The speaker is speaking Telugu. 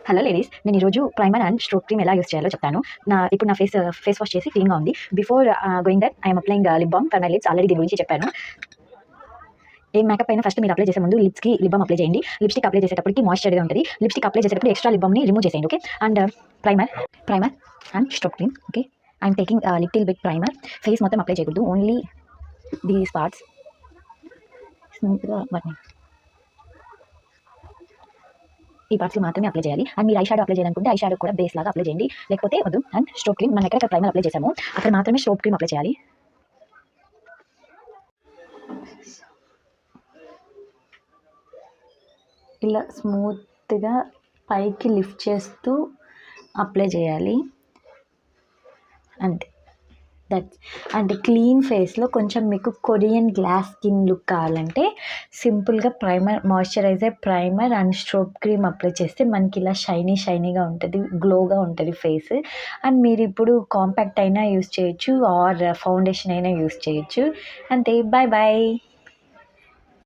హలో లేడీస్, నేను ఈరోజు ప్రైమర్ అండ్ స్ట్రోక్ క్రీమ్ ఎలా యూస్ చేయాలో చెప్తాను. ఇప్పుడు నా ఫేస్ వాష్ చేసి క్లీన్గా ఉంది. Before going that I'm applying lip balm for my lips. Already దీని గురించి చెప్పాను. ఏ మేకప్ అయినా ఫస్ట్ మీరు అప్లై చేసే ముందు లిప్స్కి లిప్ బామ్ అప్లై చేయండి. లిప్స్టిక్ అప్లై చేసేటప్పటికి మాయిశ్చర్గా ఉంటుంది. లిప్స్టిక్ అప్లై చేసేటప్పుడు ఎక్స్ట్రా లిప్ బామ్ని రిమూవ్ చేసేయండి. Okay, and primer and stroke cream. Okay, I'm taking little bit primer. Face మొత్తం అప్లై చేయకూడదు, ఓన్లీ దీస్ పార్ట్స్ స్మూత్గా వాటిని ఈ పార్ట్స్లో మాత్రమే అప్లై చేయాలి. అండ్ మీరు ఐ షాడో అప్లై చేయాలనుకుంటే ఐ షాడో కూడా బేస్ లాగా అప్లై చేయండి, లేకపోతే వద్దు. అండ్ స్ట్రోక్ క్రీమ్ మనం ఎక్కడ ప్రైమర్ అప్లై చేసామో అక్కడ మాత్రమే స్ట్రోక్ క్రీమ్ అప్లై చేయాలి. ఇలా స్మూత్గా పైకి లిఫ్ట్ చేస్తూ అప్లై చేయాలి అంతే. అండ్ క్లీన్ ఫేస్లో కొంచెం మీకు కొరియన్ గ్లాస్ స్కిన్ లుక్ కావాలంటే సింపుల్గా primer and stroke cream apply చేస్తే మనకి ఇలా షైనీగా ఉంటుంది, గ్లోగా ఉంటుంది ఫేస్. అండ్ మీరు ఇప్పుడు కాంపాక్ట్ అయినా యూస్ చేయొచ్చు ఆర్ ఫౌండేషన్ అయినా యూస్ చేయొచ్చు. అంతే, బాయ్ బాయ్.